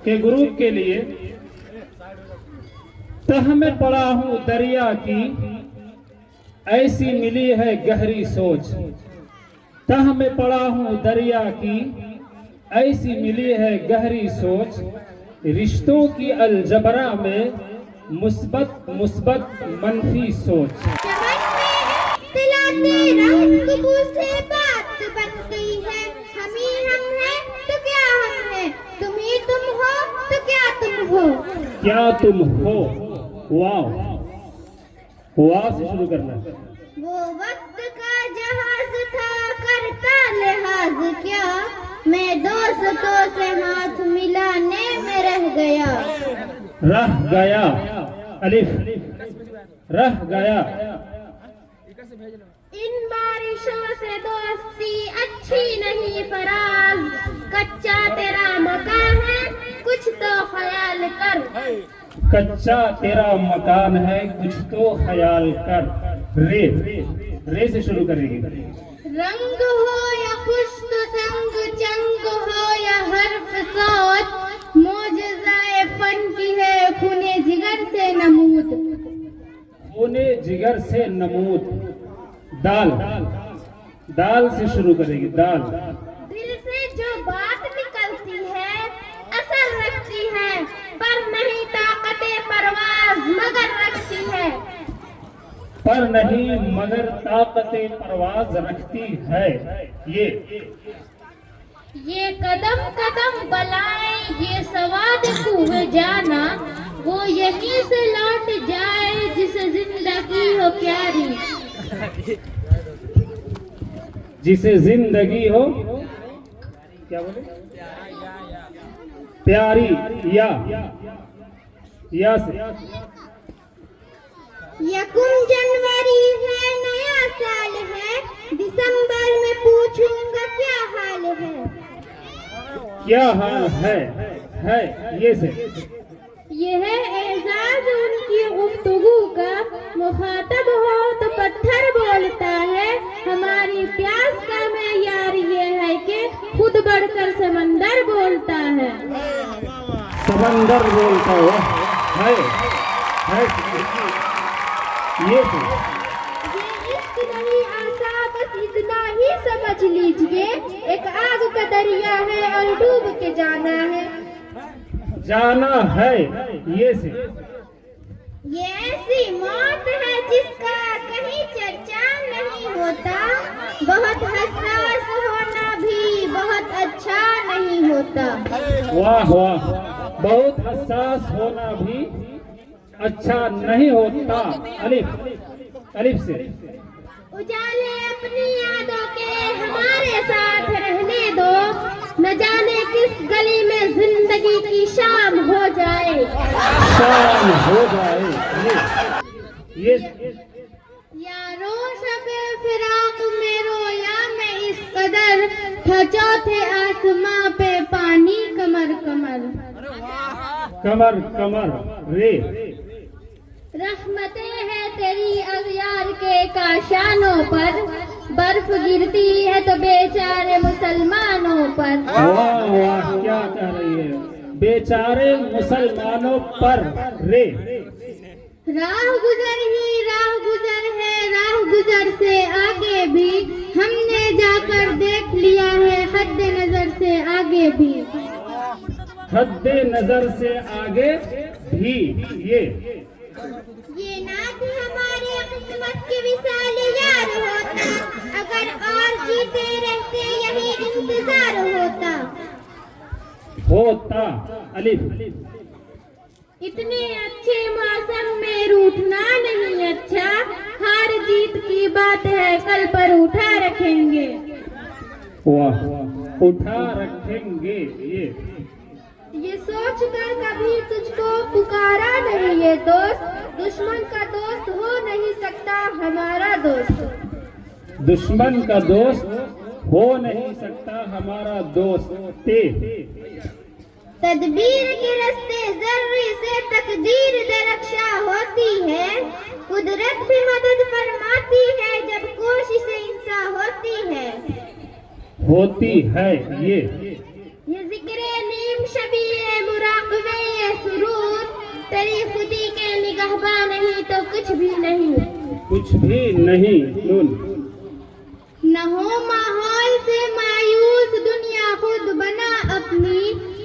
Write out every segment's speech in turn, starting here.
के ग्रुप के लिए तह में पड़ा हूँ दरिया की, ऐसी मिली है गहरी सोच। तह में पड़ा हूँ दरिया की, ऐसी मिली है गहरी सोच। रिश्तों की अलजबरा में मुस्बत मुस्बत मनफी सोच। दिलाते रंग से बात बन गई है, हम ही हम हैं तो क्या हम हैं, तुम ही तुम हो तो क्या तुम हो। क्या तुम हो, वाह वाह से शुरू करना है। वो वक्त का जहाज था करता लिहाज क्या, मैं दोस्तों से हाथ मिलाने में रह गया। रह गया, अलिफ, रह गया। इन बारिशों से दोस्ती अच्छी नहीं फराज, कच्चा तेरा मकान है कुछ तो ख्याल कर। कच्चा तेरा मकान है कुछ तो ख्याल कर। रे, रे से शुरू करेंगे। रंग हो या खुश तो संग, चंग हो या हर्फ सोच, मोजज़ाए फन की है खूने जिगर से नमूद। खूने जिगर से नमूद। दाल, दाल से शुरू करेंगे। दाल। दिल से जो बात निकलती है असर रखती है, पर नहीं ताकते परवाज मगर रखती है। पर नहीं मगर ताकते परवाज रखती है। ये कदम कदम बलाएं ये सवाद कुए जाना, वो यहीं से लौट जाए जिसे जिंदगी हो प्यारी। जिसे जिंदगी हो क्या बोले, प्यारी। या से। यकुम जनवरी है नया साल है, दिसंबर में पूछूंगा क्या हाल है। क्या हाल है ये से। ये है एजाज उनकी गुफ्तगू का, मुखातब हो तो पत्थर बोलता है। हमारी प्यास का मेयार ये है कि खुद बढ़कर समंदर बोलता है। समंदर बोलता है ये इश्क नहीं आसा बस इतना ही समझ लीजिए, एक आग का दरिया है और डूब के जाना है। जाना है ये से। ये ऐसी मौत है जिसका कहीं चर्चा नहीं होता, बहुत हसास होना भी बहुत अच्छा नहीं होता। वाह वाह, बहुत हसास होना भी अच्छा नहीं होता। अलिफ, अलिफ से। उजाले अपनी यादों के हमारे साथ रहने दो, न जाने किस गली में जिंदगी की शाम हो जाए। शाम हो जाए ये। यारो शबे फिराक में रोया मैं इस कदर, था चौथे आसमां पे पानी कमर कमर। कमर कमर। रे। रहमतें हैं तेरी अगयार के काशानों पर, बर्फ गिरती है तो बेचारे मुसलमानों पर। वाह वाह, क्या कह रही है, बेचारे मुसलमानों पर। रे। राह गुजर ही राह गुजर है, राह गुजर से आगे भी हमने जाकर देख लिया है, हद नजर से आगे भी। हद नजर से आगे भी ये ना कि हमारे किस्मत के विशाल यार होता, अगर और जीते रहते यही इंतजार होता। अलिफ। इतने अच्छे मौसम में रूठना नहीं अच्छा, हार जीत की बात है कल पर उठा रखेंगे। वाह, उठा रखेंगे ये सोच कर कभी तुझको पुकारा नहीं ये दोस्त, दुश्मन का दोस्त हो नहीं सकता हमारा दोस्त। दुश्मन का दोस्त हो नहीं सकता हमारा दोस्त। तदबीर के रास्ते जर्रे से तकदीर दरक्षा होती है, कुदरत भी मदद फरमाती है जब कोशिश इंसान होती है। ये जिक्र नीम शबीए मुराद रहबा नहीं तो कुछ भी नहीं। कुछ भी नहीं। नून। न हो माहौल से मायूस दुनिया खुद बना अपनी,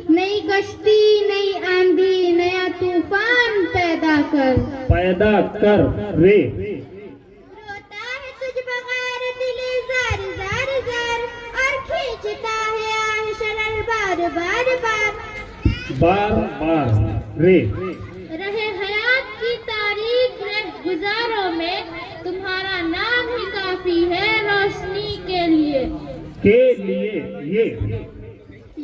नई कश्ती नई आंधी नया तूफान पैदा कर। पैदा कर। रे। रोता है तुझ बगैर दिले जार जार जार, और खींचता है आह शरर बार बार बार। बार बार। रे। रहे हयात की तारीख गुजारों में, तुम्हारा नाम ही काफी है रोशनी के लिए। के लिए।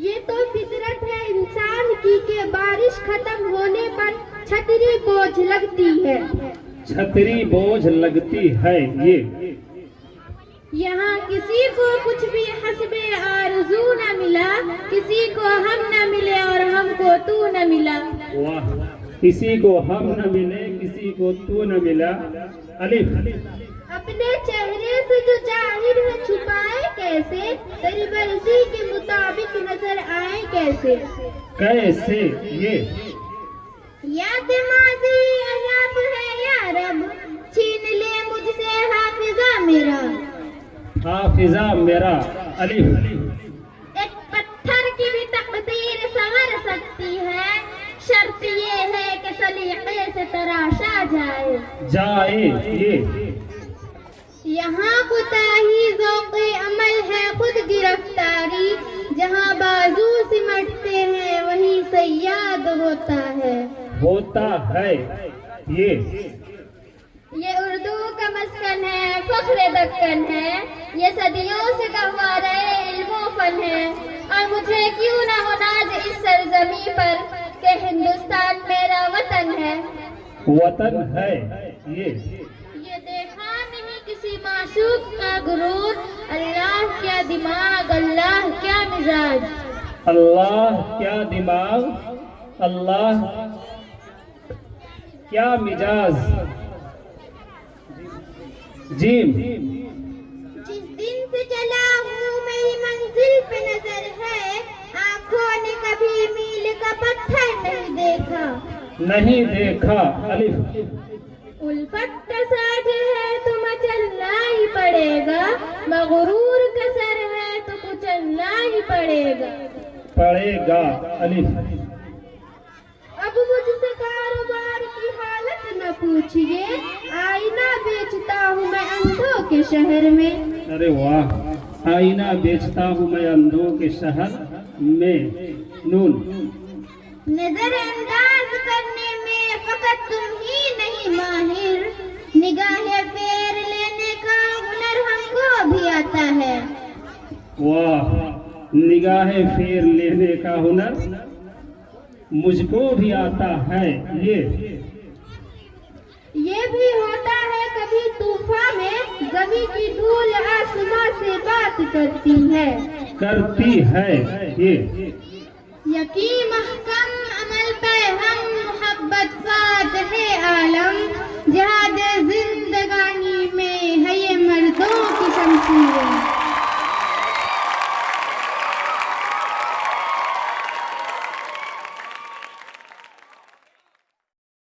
ये तो फितरत है इंसान की कि बारिश खत्म होने पर छतरी बोझ लगती है। छतरी बोझ लगती है। ये। यहाँ किसी को कुछ भी हस्बे आरज़ू न मिला, किसी को हम न मिले और हमको तू न मिला। वाह। किसी को हम न मिले, किसी को तू न मिला। अलिफ। अपने चेहरे से जो जाहिर है छुपाए कैसे, तेरी मर्जी के मुताबिक नजर आए कैसे। कैसे। ये। याद माजी अयाब है या रब, छीन ले मुझसे हाफिजा मेरा। हाफिजा मेरा। अलिफ। एक पत्थर की भी तकदीर संवर सकती है, शर्त ये है कि सलीके से तराशा जाए। जाए। ये। यहाँ कुताही ज़ौक़े अमल है खुद गिरफ्तारी, जहाँ बाजू सिमटते हैं वहीं सयाद होता है। होता है। ये उर्दू का मस्कन है, फख्र दक्कन है, ये सदियों से गहवारे इल्मो फन है। और मुझे क्यों ना हो नाज इस सरजमी पर कि हिंदुस्तान मेरा वतन है। वतन है। ये देखा नहीं किसी माशूक का गुरूर, अल्लाह क्या दिमाग अल्लाह क्या मिजाज। अल्लाह क्या दिमाग, अल्लाह क्या मिजाज। जीम। जिस दिन से चला हूँ मेरी मंजिल पे नजर है, आंखों ने कभी मील का पत्थर नहीं देखा। नहीं देखा। अलिफ। उल्फत का साज है तो मचलना ही पड़ेगा, मगरूर का सर है तो कुचलना ही पड़ेगा। पड़ेगा। अलिफ। अब मुझसे कारोबार की हालत न पूछिए, आईना बेचता हूँ मैं अंधों के शहर में। अरे वाह। आईना बेचता हूँ मैं अंधों के शहर में। नून। नजरअंदाज करने में फकत तुम ही नहीं माहिर, निगाहें फेर लेने का हुनर हमको भी आता है। वाह। निगाहें फेर लेने का हुनर मुझको भी आता है। ये भी होता है कभी तूफान में, जमीन की धूल आसमां से बात करती है। करती है। ये यकीन महकम अमल पे हम मोहब्बत फात है आलम, जहाद जिंदगी